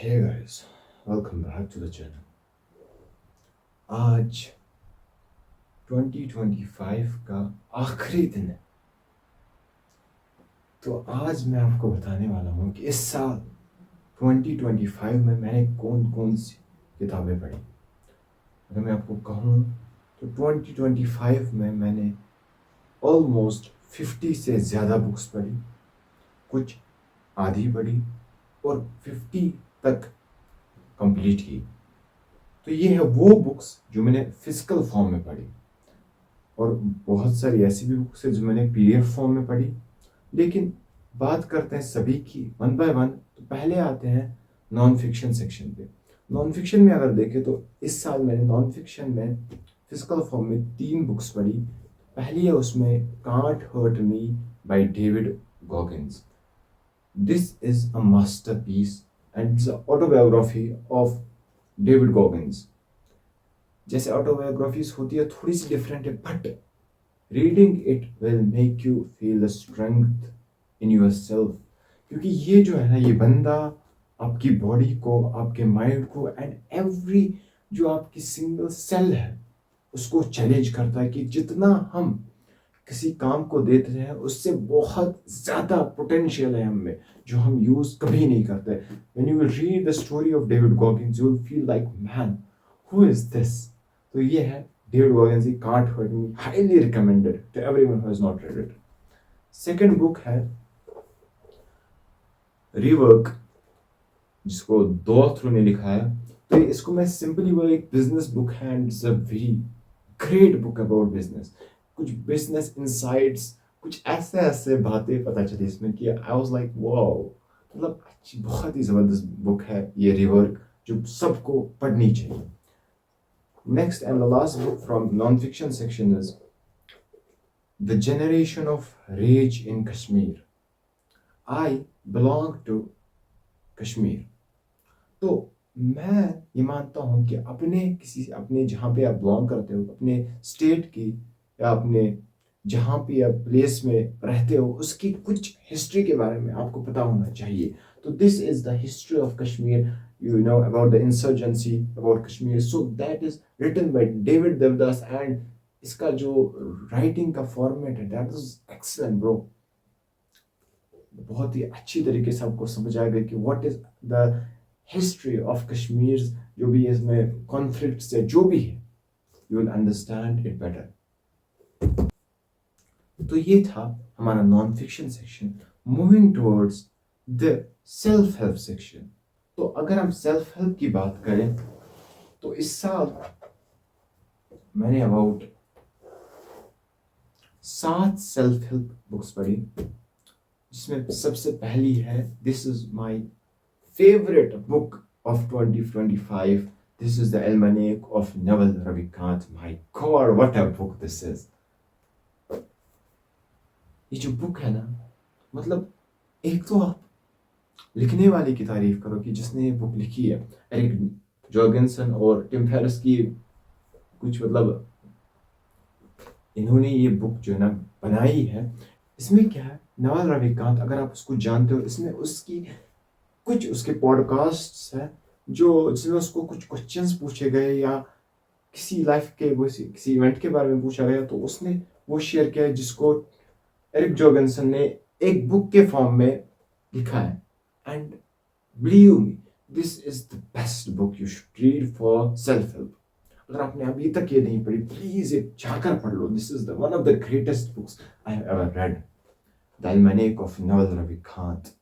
Hey guys, welcome back to the channel. आज 2025 का आखिरी दिन है। तो आज मैं आपको बताने वाला हूँ कि इस साल 2025 में मैंने कौन कौन सी किताबें पढ़ी। अगर मैं आपको कहूँ तो 2025 में मैंने ऑलमोस्ट 50 से ज़्यादा बुक्स पढ़ी, कुछ आधी पढ़ी और 50 तक कंप्लीट की। तो ये है वो बुक्स जो मैंने फिजिकल फॉर्म में पढ़ी, और बहुत सारी ऐसी भी बुक्स है जो मैंने पीडीएफ फॉर्म में पढ़ी। लेकिन बात करते हैं सभी की वन बाय वन। तो पहले आते हैं नॉन फिक्शन सेक्शन पे। नॉन फिक्शन में अगर देखें तो इस साल मैंने नॉन फिक्शन में फिजिकल फॉर्म में 3 बुक्स पढ़ी। पहली है उसमें can't hurt me by David Goggins. This is a masterpiece and it's autobiography of David Goggins. जैसे ऑटोबायोग्राफीज होती है थोड़ी सी डिफरेंट है, but reading it will make you feel the strength in yourself. क्योंकि ये जो है ना, ये बंदा आपकी बॉडी को, आपके माइंड को एंड एवरी जो आपकी सिंगल सेल है उसको चैलेंज करता है कि जितना हम किसी काम को देते हैं उससे बहुत ज़्यादा पोटेंशियल है हम में जो हम यूज़ कभी नहीं करते। When you will read the story of David Goggins you will feel like man, who is this. तो ये है डेविड गॉगिन्स की can't hurt me, highly recommended to everyone who has not read it. Second book है rework, जिसको दो through ने लिखा है। तो इसको मैं सिंपली वो एक बिजनेस बुक है and it's a very great book about business. कुछ बिजनेस इनसाइट्स, कुछ ऐसे ऐसे बातें पता चली इसमें कि आई वाज लाइक वाओ। मतलब अच्छी, बहुत ही जबरदस्त बुक है ये रीवर्क, जो सबको पढ़नी चाहिए। Next and the last book from non fiction section is the generation of rage in Kashmir. I belong to Kashmir. तो मैं ये मानता हूँ कि अपने जहाँ पे आप बिलोंग करते हो, अपने स्टेट की या अपने जहाँ भी आप प्लेस में रहते हो उसकी कुछ हिस्ट्री के बारे में आपको पता होना चाहिए। तो this is the history of Kashmir, you know about the insurgency about Kashmir. So that is written by David Devadas and इसका जो राइटिंग का फॉर्मेट है दैट इज एक्सीलेंट ब्रो। बहुत ही अच्छी तरीके से आपको समझ आएगा कि what is the history of Kashmir, जो भी इसमें कॉन्फ्लिक्ट्स है जो भी है, you will understand it better. तो ये था हमारा non fiction section. Moving towards the self help section. तो अगर हम सेल्फ हेल्प की बात करें तो इस साल मैंने अबाउट 7 सेल्फ हेल्प बुक्स पढ़ी, जिसमें सबसे पहली है this is my favorite book of 2025. This is the Almanac of Naval Ravikant. My God, what a book this is. ये जो बुक है ना, मतलब एक तो आप लिखने वाले की तारीफ करो कि जिसने ये बुक लिखी है, एरिक जॉर्गेनसन और टिम फेरिस की कुछ मतलब इन्होंने ये बुक जो है ना बनाई है। इसमें क्या है, नवल रविकांत अगर आप उसको जानते हो, इसमें उसकी कुछ उसके पॉडकास्ट है जो जिसमें उसको कुछ क्वेश्चंस पूछे गए या किसी लाइफ के वो किसी इवेंट के बारे में पूछा गया, तो उसने वो शेयर किया है जिसको एरिक जॉर्गेनसन ने एक बुक के फॉर्म में लिखा है। And believe me, this is the best book you should read for self help. अगर आपने अभी तक ये नहीं पढ़ी, प्लीज एक जाकर पढ़ लो। This is the one of the greatest books I have ever read, the almanack of Naval Ravikant.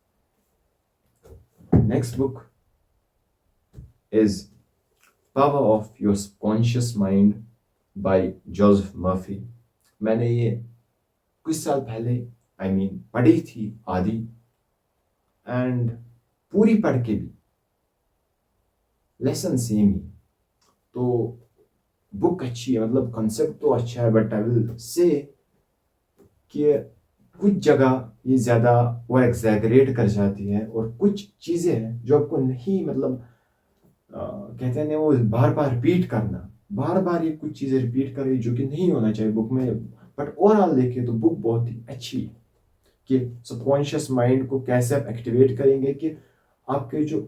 Next book is Power of Your Subconscious Mind by Joseph Murphy. मैंने ये कुछ साल पहले पढ़ी थी आधी, एंड पूरी पढ़ के भी लेसन सेम ही। तो बुक अच्छी है, मतलब कंसेप्ट तो अच्छा है, बट आई विल से कि कुछ जगह ये ज़्यादा वो एग्जैगरेट कर जाती है, और कुछ चीज़ें हैं जो आपको नहीं मतलब कहते हैं ना वो बार बार रिपीट करना, बार बार ये कुछ चीज़ें रिपीट कर रही जो कि नहीं होना चाहिए बुक में। बट ओवरऑल देखें तो बुक बहुत ही अच्छी है कि सबकॉन्शियस माइंड को कैसे आप एक्टिवेट करेंगे कि आपके जो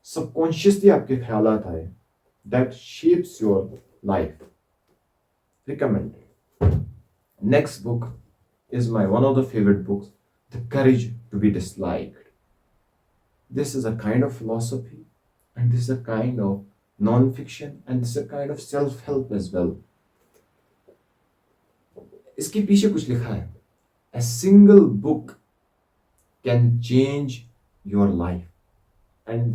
सबकॉन्शियसली आपके ख्यालात आए, that shapes your life. Recommended. Next book is my one of the favorite books, The Courage to be Disliked. This is a kind of philosophy, and this is a kind of non-fiction, and this is a kind of self-help as well. इसके पीछे कुछ लिखा है, A single book can change your life. And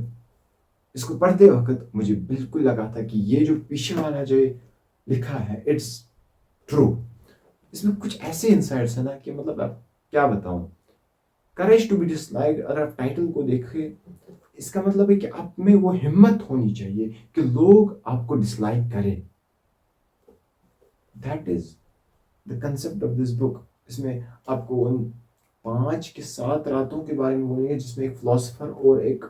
इसको पढ़ते वक्त मुझे बिल्कुल लगा था कि ये जो पीछे वाला जो लिखा है, इट्स ट्रू. इसमें कुछ ऐसे इंसाइट्स है ना कि मतलब आप क्या बताऊं. करेज टू बी डिसलाइक्ड, अगर आप टाइटल को देखें, इसका मतलब है कि आप में वो हिम्मत होनी चाहिए कि लोग आपको डिसलाइक करें. That is the concept of this book. इसमें आपको उन 5 के 7 रातों के बारे में बोलेंगे जिसमें एक फिलोसोफर और एक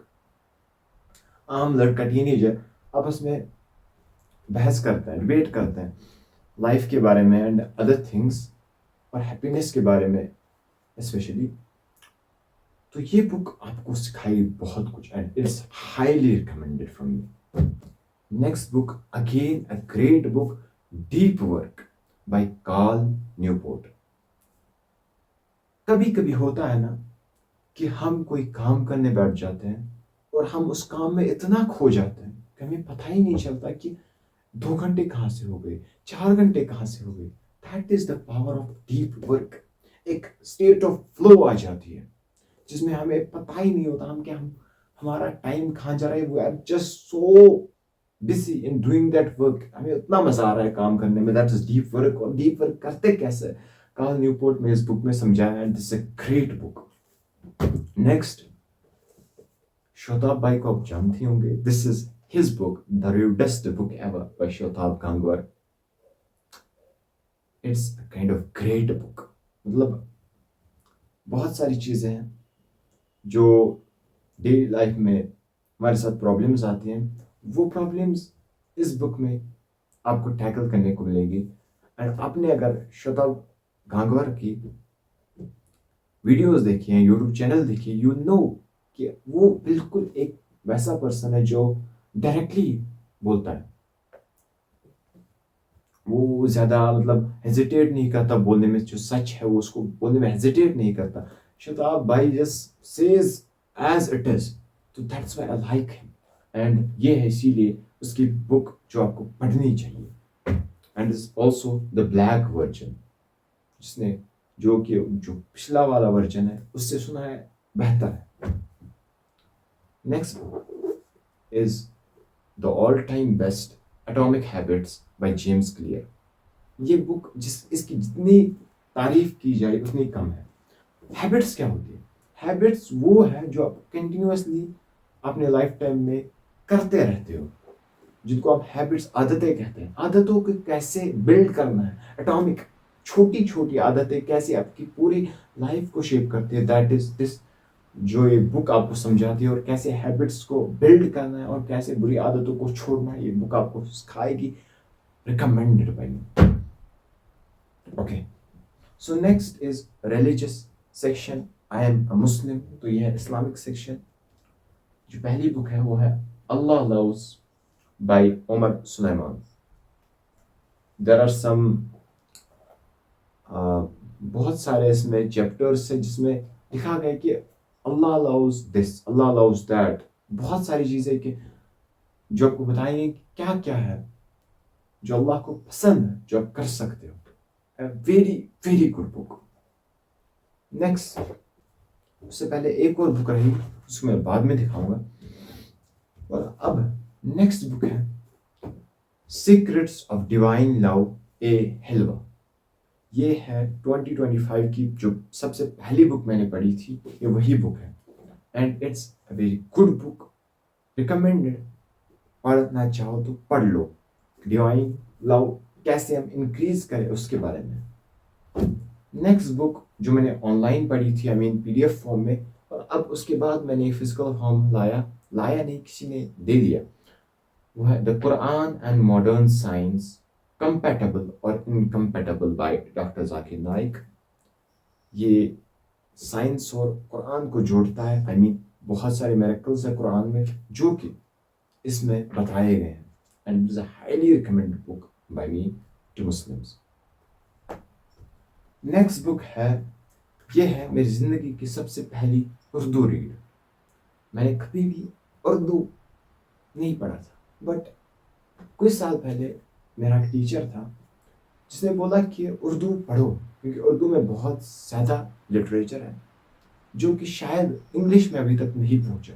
आम लड़का टीनेजर आपस में बहस करते हैं, डिबेट करते हैं लाइफ के बारे में एंड अदर थिंग्स, और हैप्पीनेस के बारे में स्पेशली. तो ये बुक आपको सिखाई बहुत कुछ and it's highly recommended from me. Next book, again a great book, deep work by Cal Newport. कभी कभी होता है ना कि हम कोई काम करने बैठ जाते हैं और हम उस काम में इतना खो जाते हैं कि हमें पता ही नहीं चलता कि 2 घंटे कहाँ से हो गए, 4 घंटे कहाँ से हो गए. That is the power of deep work. एक स्टेट ऑफ फ्लो आ जाती है जिसमें हमें पता ही नहीं होता हम हमारा टाइम कहाँ जा रहा है. We are just so busy in doing that work. हमें उतना मजा आ रहा है काम करने में. That is deep work. और डीप वर्क करते कैसे, कार्ल न्यूपोर्ट ने इस बुक में समझाया and this is a great book. Next, Shotab भाई को आप जानते होंगे. This is his book, The Rudest Book Ever by Shotab Gangwar. It's a kind of great book. मतलब बहुत सारी चीज़ें हैं जो डेली लाइफ में हमारे साथ प्रॉब्लम्स आती हैं, वो प्रॉब्लम्स इस बुक में आपको टैकल करने को मिलेगी. एंड आपने अगर शोताब गांगवर की वीडियोस देखी हैं, यूट्यूब चैनल देखी, यू नो कि वो बिल्कुल एक वैसा पर्सन है जो डायरेक्टली बोलता है. वो ज्यादा मतलब हेजिटेट नहीं करता बोलने में. जो सच है वो उसको बोलने में हेजिटेट नहीं करता. शोताब भाई just says as it is. तो that's why I like him. And ये है इसीलिए उसकी बुक जो आपको पढ़नी चाहिए. And is also the black version, जिसने जो पिछला वाला वर्जन है उससे सुना है बेहतर है. Next book is the all time best atomic habits by James clear. ये बुक इसकी जितनी तारीफ की जाए उतनी कम है. हैबिट्स क्या होती है? हैबिट्स वो है जो आप कंटिन्यूअसली अपने लाइफ टाइम में करते रहते हो, जिनको आप हैबिट्स, आदतें कहते हैं. आदतों को कैसे बिल्ड करना है, एटॉमिक छोटी छोटी आदतें कैसे आपकी पूरी लाइफ को शेप करती है. दैट इज दिस जो ये बुक आपको समझाती है. और कैसे हैबिट्स को बिल्ड करना है और कैसे बुरी आदतों को छोड़ना है, ये बुक आपको सिखाएगी. Recommended by me. Okay, so next is religious section. I am a Muslim. तो ये है इस्लामिक सेक्शन. जो पहली बुक है वो है Allah loves by Umar Suleiman. There are some बहुत सारे इसमें चैप्टर्स है जिसमें लिखा गया कि Allah loves this, Allah loves that. बहुत सारी चीजें कि जो आपको बताएंगे क्या क्या है जो अल्लाह को पसंद है, जो आप कर सकते हो. Very very good book. Next, उससे पहले एक और बुक रही उसको मैं बाद में दिखाऊंगा. और अब नेक्स्ट बुक है सीक्रेट्स ऑफ डिवाइन लव ए हिल्वा. ये है 2025 की जो सबसे पहली बुक मैंने पढ़ी थी, ये वही बुक है. And it's a very good book. Recommended. पढ़ना चाहो तो पढ़ लो. डिवाइन लव कैसे हम इंक्रीज करें उसके बारे में. नेक्स्ट बुक जो मैंने ऑनलाइन पढ़ी थी, आई मीन PDF फॉर्म में, और अब उसके बाद मैंने फिजिकल फॉर्म लाया नहीं, किसी ने दे दिया. वो है the Quran and modern science, compatible और incompatible by doctor Zakir Naik. ये साइंस और कुरान को जोड़ता है. आई मीन बहुत सारे मिरेकल्स हैं कुरान में जो कि इसमें बताए गए हैं, and it is a highly recommended book by me to Muslims. Next book है, ये है मेरी ज़िंदगी की सबसे पहली उर्दू रीड। मैंने कभी भी उर्दू नहीं पढ़ा था, बट कुछ साल पहले मेरा एक टीचर था जिसने बोला कि उर्दू पढ़ो, क्योंकि उर्दू में बहुत ज़्यादा लिटरेचर है जो कि शायद इंग्लिश में अभी तक नहीं पहुंचा।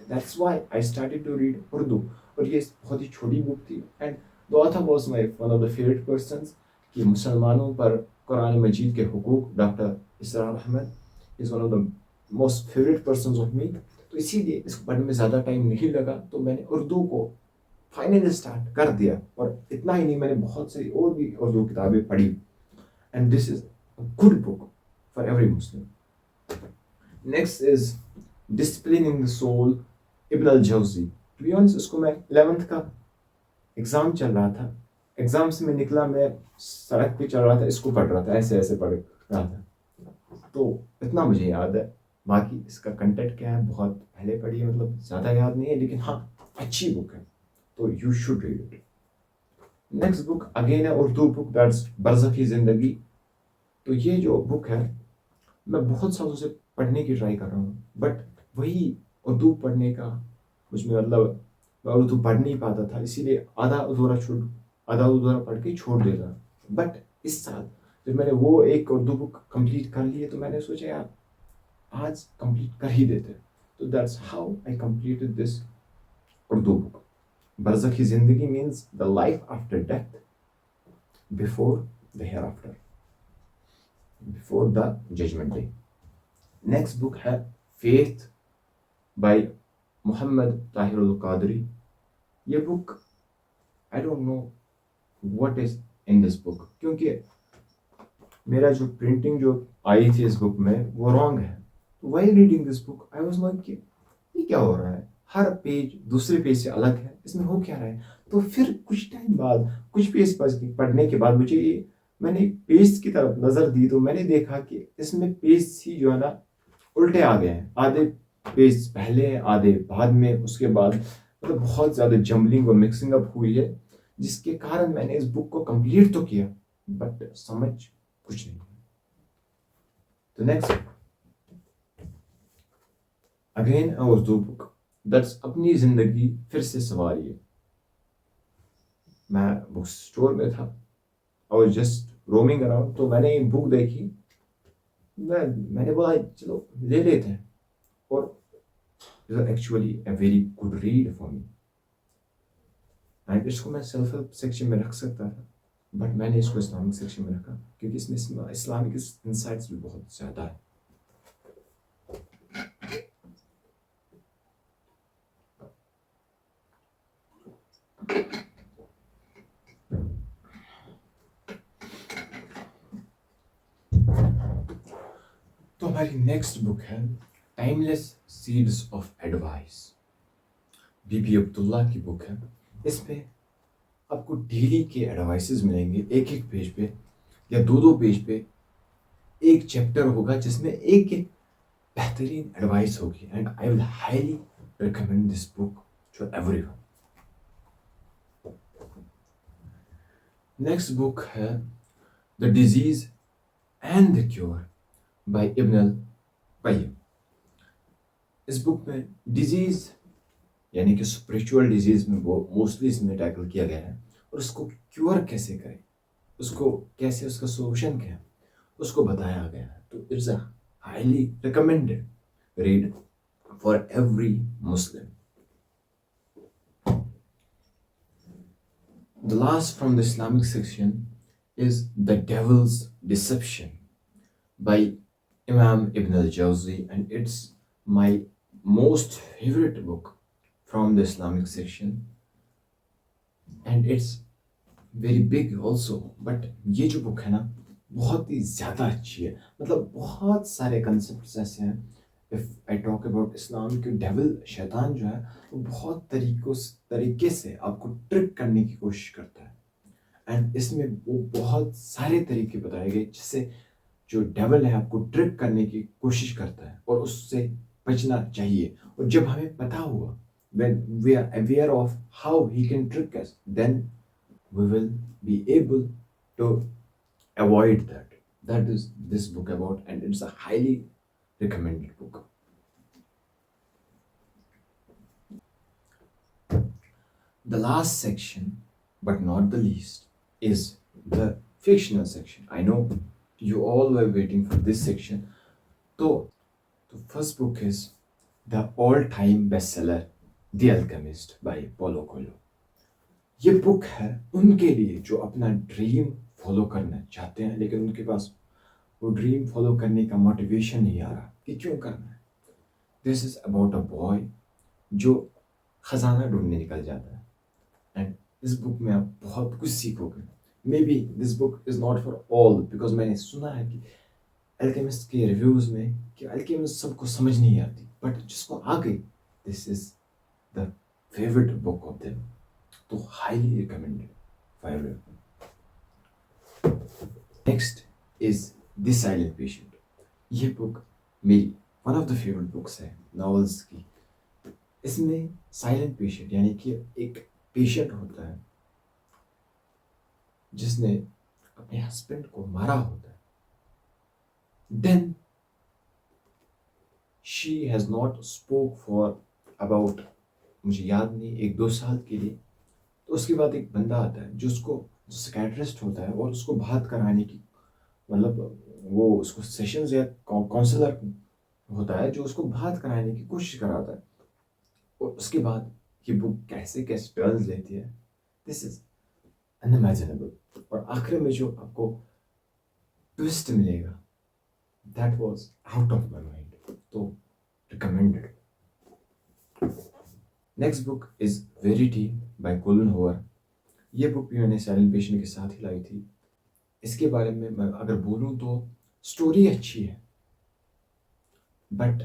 That's why I started to read Urdu. और ये बहुत ही छोटी बुक थी, and the author was my one of the favourite persons, कि मुसलमानों पर कुरान मजीद के हुकूक, doctor Israr Ahmed is one of the most favourite persons of me. तो इसीलिए इसको पढ़ने में ज़्यादा टाइम नहीं लगा, तो मैंने उर्दू को फाइनली स्टार्ट कर दिया। और इतना ही नहीं, मैंने बहुत सारी और भी उर्दू किताबें पढ़ी, and this is a good book for every Muslim. Next is disciplining the soul, Ibn al Jawzi. To be honest, उसको मैं 11th का एग्ज़ाम चल रहा था, एग्ज़ाम से मैं निकला, मैं सड़क पे चल रहा था, इसको पढ़ रहा था, ऐसे ऐसे पढ़ रहा था, तो इतना मुझे याद है। बाकी इसका कंटेंट क्या है बहुत पहले पढ़ी है, मतलब ज़्यादा याद नहीं है, लेकिन हाँ अच्छी बुक है, तो you should read it. Next book again है उर्दू बुक, दैट्स बरज़खी ज़िंदगी। तो ये जो बुक है मैं बहुत सालों से पढ़ने की ट्राई कर रहा हूँ, बट वही उर्दू पढ़ने का मुझ में, मतलब मैं उर्दू पढ़ नहीं पाता था, इसीलिए आधा अधूरा पढ़ के छोड़ देता। बट इस साल जब मैंने वो एक उर्दू बुक कंप्लीट कर ली है, तो मैंने सोचा यार आज कंप्लीट कर ही देते। तो that's how I completed this Urdu book. बरज़खी ज़िंदगी means the life after death, before the hereafter, before the judgement day. Next book है फेथ बाय मोहम्मद ताहिरुल कादरी। ये book I don't know what is in this book, क्योंकि मेरा जो printing जो आई थी इस बुक में वो रॉन्ग है। तो while reading this book I was like कि ये क्या हो रहा है, हर पेज दूसरे पेज से अलग है, इसमें हो क्या रहा है। तो फिर कुछ टाइम बाद, कुछ पेज पढ़ने के बाद मुझे मैंने पेज की तरफ नज़र दी, तो मैंने देखा कि इसमें पेज ही जो है ना उल्टे आ गए हैं, आधे पेज पहले आधे बाद में, उसके बाद मतलब बहुत ज़्यादा जम्बलिंग और मिक्सिंग अप हुई है, जिसके कारण मैंने इस बुक को कंप्लीट तो किया बट समझ कुछ नहीं। तो next again Urdu book, that's अपनी ज़िंदगी फिर से सवारिए। मैं बुक स्टोर में था और जस्ट रोमिंग अराउंड, तो मैंने ये बुक देखी, मैंने बोला चलो ले लेते हैं, और actually a very good read for me, and इसको मैं सेल्फ हेल्प सेक्शन में रख सकता था, बट मैंने इसको इस्लामिक सेक्शन में रखा, क्योंकि इसमें इस्लामिक इंसाइट्स भी बहुत ज़्यादा है। तो हमारी नेक्स्ट बुक है टाइमलेस सीड्स ऑफ एडवाइस, बीबी अब्दुल्ला की बुक है। इसमें आपको डेली के एडवाइसेस मिलेंगे, एक एक पेज पे या दो दो पेज पे एक चैप्टर होगा जिसमें एक एक बेहतरीन एडवाइस होगी, and I will highly recommend this book to everyone. Next book है the disease and the cure by Ibn al Qayyim. इस बुक में डिजीज यानी कि स्पिरिचुअल डिजीज में वो मोस्टली इसमें टैकल किया गया है, और उसको क्योर कैसे करें, उसको कैसे, उसका सोल्यूशन क्या है, उसको बताया गया है। तो it's a highly recommended read for every Muslim. The last from the Islamic section is The Devil's Deception by Imam Ibn al-Jawzi, and it's my most favorite book from the Islamic section, and it's very big also, but ये जो book है ना बहुत ही ज़्यादा अच्छी है, मतलब बहुत सारे कंसेप्ट ऐसे हैं। इफ़ आई टॉक अबाउट इस्लाम के डेविल, शैतान जो है वो बहुत तरीके से आपको ट्रिक करने की कोशिश करता है, एंड इसमें वो बहुत सारे तरीके बताए गए जिससे जो डेविल है आपको ट्रिक करने की कोशिश करता है और उससे बचना चाहिए। और जब हमें पता हुआ, when we are aware of how he can trick us, then we will be able to avoid that. That is this book about, and it's a highly recommended book. The last section, but not the least, is the fictional section. I know you all were waiting for this section. So, the first book is the all-time bestseller, The Alchemist by Paulo Coelho. ये book है उनके लिए जो अपना dream follow करना चाहते हैं, लेकिन उनके पास वो ड्रीम फॉलो करने का मोटिवेशन नहीं आ रहा कि क्यों करना है। This is about a boy जो खजाना ढूंढने निकल जाता है, एंड इस बुक में आप बहुत कुछ सीखोगे। May be this book is not for all, because मैंने सुना है कि अल्केमिस्ट के रिव्यूज में कि अल्केमिस्ट सबको समझ नहीं आती, बट जिसको आ गई, this is the favourite book of them. तो highly recommended for everyone. Next is the silent patient. ये बुक मेरी one of the favourite books है नॉवेल्स की। इसमें साइलेंट पेशेंट यानी कि एक पेशेंट होता है जिसने अपने हस्बैंड को मारा होता है, then she has not spoke for about, मुझे याद नहीं, 1-2 साल के लिए। तो उसके बाद एक बंदा आता है जो उसको, जो साइकेट्रिस्ट होता है, और उसको बात कराने की, मतलब वो उसको सेशंस या काउंसलर होता है जो उसको बात कराने की कोशिश कराता है। और उसके बाद ये बुक कैसे कैसे टर्न्स लेती है, दिस इज अनइमेजिनेबल। और आखिर में जो आपको ट्विस्ट मिलेगा, that was out of my mind. तो recommended. Next book is Verity by Colleen Hoover. ये बुक भी मैंने साइलेंट पेशेंट के साथ ही लाई थी। इसके बारे में मैं अगर बोलूँ तो स्टोरी अच्छी है, but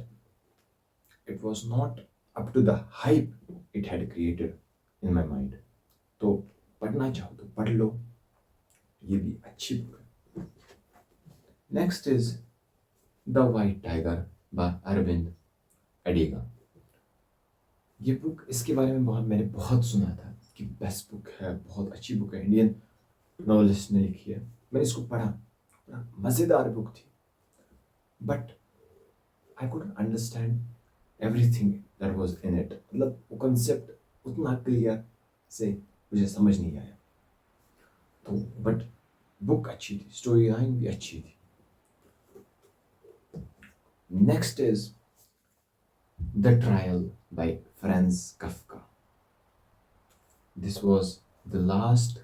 it was not up to the hype it had created in my mind. तो पढ़ना चाहो तो पढ़ लो, ये भी अच्छी बुक है। Next is the white tiger by Aravind Adiga. ये बुक, इसके बारे में मैंने बहुत सुना था कि बेस्ट बुक है, बहुत अच्छी बुक है, इंडियन नॉवेलिस्ट ने लिखी है। मैंने इसको पढ़ा, मज़ेदार बुक थी, but I couldn't understand everything that was in it. मतलब वो कॉन्सेप्ट उतना क्लियर से मुझे समझ नहीं आया। तो बट बुक अच्छी थी, स्टोरी लाइन भी अच्छी थी। Next is the trial by Franz Kafka. This was the last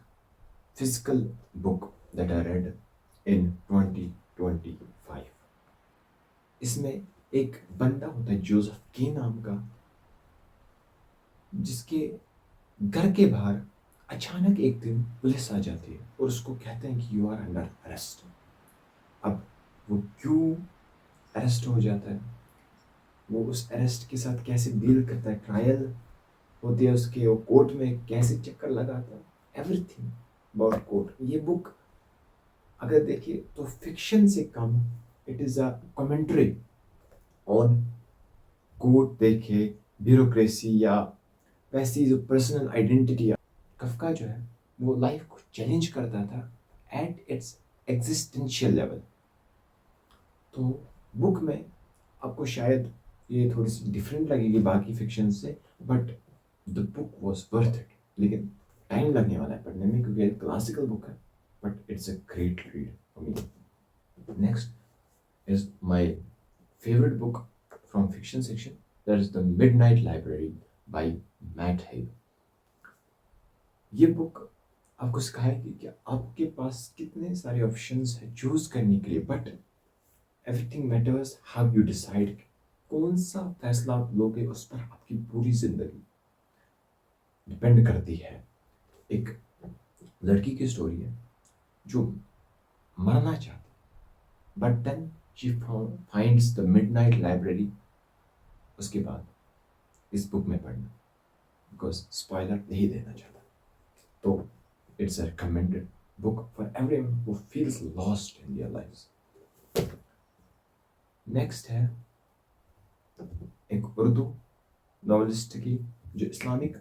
physical book that I read in 2025. इसमें एक बंदा होता है जोसेफ के नाम का, जिसके घर के बाहर अचानक एक दिन पुलिस आ जाती है और उसको कहते हैं कि यू आर अंडर अरेस्ट। अब वो क्यों अरेस्ट हो जाता है, वो उस अरेस्ट के साथ कैसे डील करता है, ट्रायल होती है उसके, वो कोर्ट में कैसे चक्कर लगाता है, एवरीथिंग अबाउट कोर्ट। ये बुक अगर देखिए तो फिक्शन से कम it is a commentary on court. देखिए ब्यूरोक्रेसी या वैसी जो पर्सनल आइडेंटिटी, कफका जो है वो लाइफ को चैलेंज करता था एट इट्स एग्जिस्टेंशियल लेवल। तो बुक में आपको शायद ये थोड़ी सी डिफरेंट लगेगी बाकी फिक्शन से, but the book was worth it. लेकिन टाइम लगने वाला है पढ़ने में क्योंकि एक क्लासिकल बुक है, but it's a great read for me. Next is my favorite book from fiction section, that is The Midnight Library by Matt Haig. ये बुक आपको सिखाएगी कि आपके पास कितने सारे ऑप्शंस हैं चूज करने के लिए, but everything matters how you decide. कौन सा फैसला आप लोगे उस पर आपकी पूरी जिंदगी डिपेंड करती है। एक लड़की की स्टोरी है जो मरना चाहती, but then she finds the midnight library. उसके बाद इस बुक में पढ़ना, बिकॉज स्पॉइलर नहीं देना चाहता। तो it's a recommended book for everyone who feels lost in their lives. Next है एक उर्दू नॉवलिस्ट की जो इस्लामिक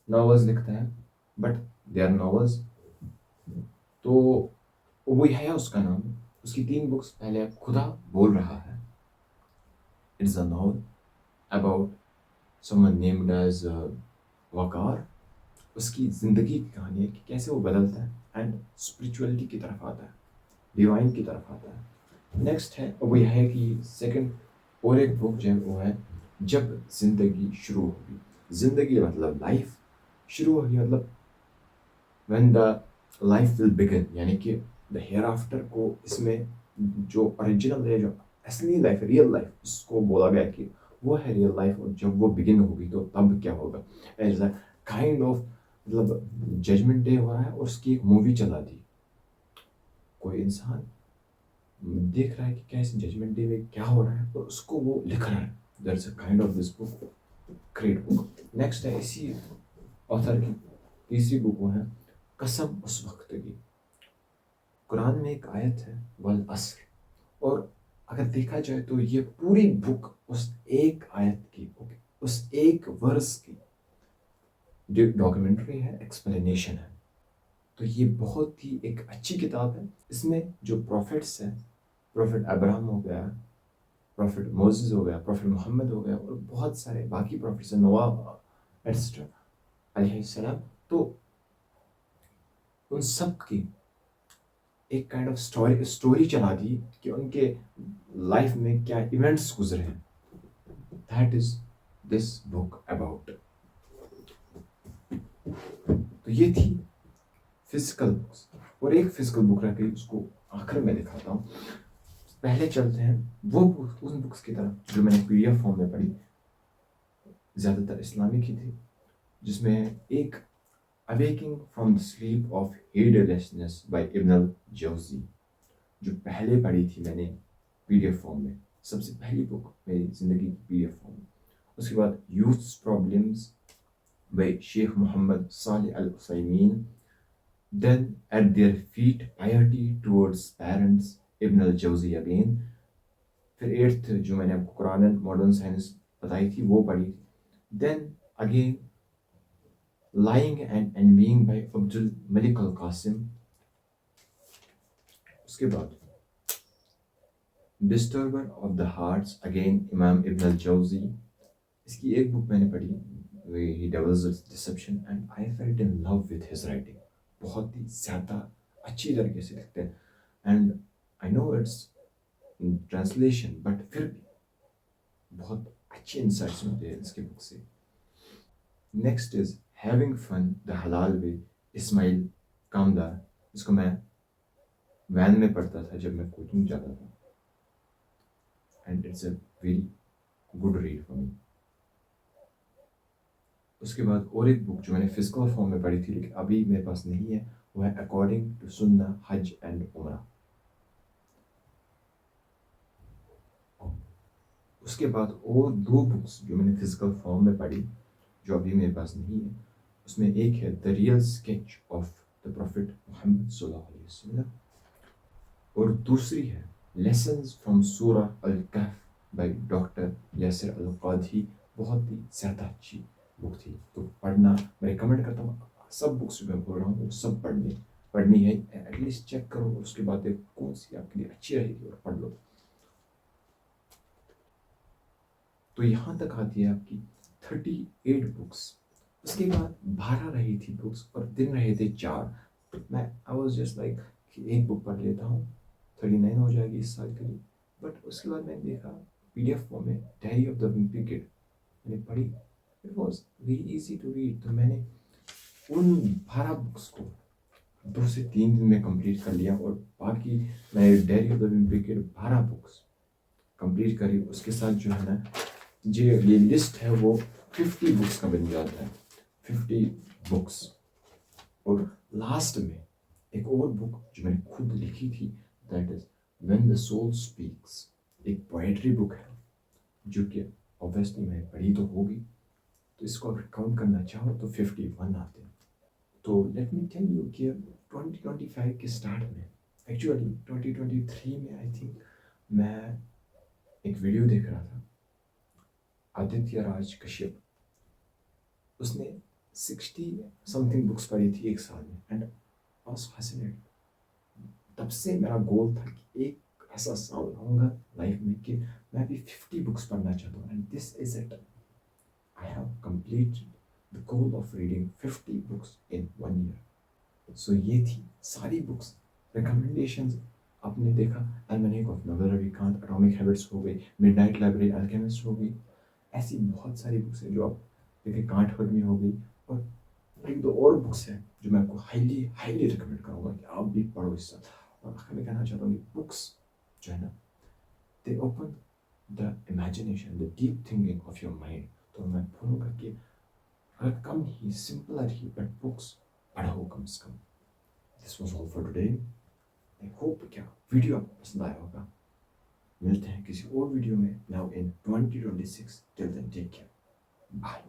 नॉवेल्स लिखता है, बट दे आर नॉवेल्स। तो वो यहया उसका नाम है। उसकी 3 बुक्स, पहले खुदा बोल रहा है, it's a novel about someone named as Waqar. उसकी ज़िंदगी की कहानी है कि कैसे वो बदलता है एंड स्पिरिचुअलिटी की तरफ आता है, डिवाइन की तरफ आता है। नेक्स्ट है वो यह है कि सेकंड और एक बुक जो है वो है जब ज़िंदगी शुरू होगी। ज़िंदगी मतलब लाइफ, शुरू होगी मतलब when the life will begin, यानी कि द हेयर आफ्टर को इसमें जो ओरिजिनल है, जो असली लाइफ, रियल लाइफ, उसको बोला गया कि वो है रियल लाइफ, और जब वो बिगिन होगी तो तब क्या होगा। एज अ काइंड ऑफ मतलब जजमेंट डे हो रहा है और उसकी एक मूवी चला दी। कोई इंसान देख रहा है कि क्या इस जजमेंट डे में क्या हो रहा है, और उसको वो लिख रहा है। That's a kind of this book, great book. Next है इसी ऑथर की तीसरी बुक, वो है कसम उस वक्त की। कुरान में एक आयत है वल अस्र, और अगर देखा जाए तो ये पूरी बुक उस एक आयत की, उस एक वर्स की जो डॉक्यूमेंट्री है, एक्सप्लेनेशन है। तो ये बहुत ही एक अच्छी किताब है। इसमें जो प्रॉफिट्स हैं, प्रॉफिट अब्राहम हो गया, प्रॉफिट मोसेस हो गया, प्रॉफिट मोहम्मद हो गया, और बहुत सारे बाकी प्रॉफिट्स हैं, नोआ एटसेट्रा अलैहिस्सलाम। तो उन सब की एक काइंड ऑफ स्टोरी चला दी कि उनके लाइफ में क्या इवेंट्स गुजरे हैं। That is this book about. तो ये थी फिजिकल बुक्स, और एक फिजिकल बुक रह गई, उसको आखिर में दिखाता हूँ। पहले चलते हैं वो उन बुक्स की तरफ जो मैंने पीडीएफ फॉर्म में पढ़ी, ज़्यादातर इस्लामिक ही थी, जिसमें एक awakening from the sleep of heedlessness by Ibn al Jawzi, जो पहले पढ़ी थी मैंने पीडीएफ फॉर्म में, सबसे पहली बुक मेरी ज़िंदगी की पीडीएफ फॉर्म में। उसके बाद youth problems by Sheikh Muhammad Salih al Uthaymeen, then at their feet piety towards parents Ibn al Jawzi again. फिर एट्थ जो मैंने आपको कुरान एंड मॉडर्न साइंस बताई थी वो पढ़ी। Then again lying and envying by Abdul Malik al Qasim. उसके बाद disturber of the hearts, again imam Ibn al Jawzi. इसकी एक बुक मैंने पढ़ी, ही devil's deception, and I felt in love with his writing. बहुत ही ज़्यादा अच्छी तरीके से लिखते हैं, and I know it's translation, but फिर भी बहुत अच्छी इंसाइट्स मिलते हैं इसके बुक से। Next is having fun the halal way, Ismail कामदार। इसको मैं वैन में पढ़ता था जब मैं कोचिंग जाता था, and it's a very good read for me. उसके बाद और एक बुक जो मैंने फिजिकल फॉर्म में पढ़ी थी लेकिन अभी मेरे पास नहीं है, वो है अकॉर्डिंग टू सुन्ना हज एंड उमरा। उसके बाद और 2 बुक्स जो मैंने फिजिकल फॉर्म में पढ़ी जो अभी मेरे पास नहीं है, उसमें एक है the real sketch of the prophet Muhammad सल्लल्लाहु अलैहि वसल्लम, और दूसरी है लेसन्स फ्रॉम सूरा अल कहफ by doctor Yasir al Qadhi. बहुत ही ज़्यादा अच्छी बुक थी, तो पढ़ना मैं रिकमेंड करता हूँ। सब बुक्स जो मैं बोल रहा हूँ वो सब पढ़नी है, एटलीस्ट चेक करो, उसके बाद देखो कौन सी आपके लिए अच्छी रहेगी और पढ़ लो। तो यहाँ तक आती है आपकी 38 बुक्स। उसके बाद 12 रही थी बुक्स और दिन रहे थे 4। मैं आई वॉज जस्ट लाइक कि एक बुक पढ़ लेता हूँ, 39 हो जाएगी इस साल के लिए। बट उसके बाद मैंने देखा पीडीएफ फॉर्म में diary of the wimpy kid, मैंने पढ़ी, it was very easy to read. तो मैंने उन 12 बुक्स को 2 से 3 दिन में कंप्लीट कर लिया, और बाकी मैं diary of the wimpy kid 12 books complete करी। उसके साथ जो है ना, जो ये लिस्ट है वो 50 बुक्स का बन जाता है, 50 बुक्स। और लास्ट में एक और बुक जो मैंने खुद लिखी थी, that is when the soul speaks, एक पोएट्री बुक है जो कि ऑब्वियसली मैंने पढ़ी तो होगी, तो इसको अगर काउंट करना चाहो तो 51 आते हैं। तो लेट मी टेल यू कि 2025 के स्टार्ट में, एक्चुअली 2023 में आई थिंक मैं एक वीडियो देख रहा था, आदित्य राज कश्यप, उसने 60 समथिंग बुक्स पढ़ी थी एक साल में एंड वाज फैसिनेटेड। तब से मेरा गोल था कि एक ऐसा साल होगा लाइफ में कि मैं भी 50 बुक्स पढ़ना चाहता हूँ and this is it. I have completed the goal of reading 50 books in 1 year. So ये थी सारी बुक्स। रिकमेंडेशंस आपने देखा, almanack of Naval Ravikant, atomic habits हो गई, मिडनाइट लाइब्रेरी, अल्केमिस्ट हो गई, ऐसी बहुत सारी बुक्स हैं जो आप देखिए, कांट हर्ट मी हो गई, और एक दो और बुक्स हैं जो मैं आपको हाईली हाईली रिकमेंड करूँगा कि आप भी पढ़ो इस साल। और आखिर में कहना चाहता हूँ कि बुक्स जो है ना, they open the imagination, the deep thinking of your mind. तो मैं बोलूँगा कि अगर कम ही, सिंपलर ही, बट बुक्स पढ़ो कम से कम। This was all for today. I hope क्या वीडियो आपको पसंद आया होगा। मिलते हैं किसी और वीडियो में now in 2026। Till then take care, bye.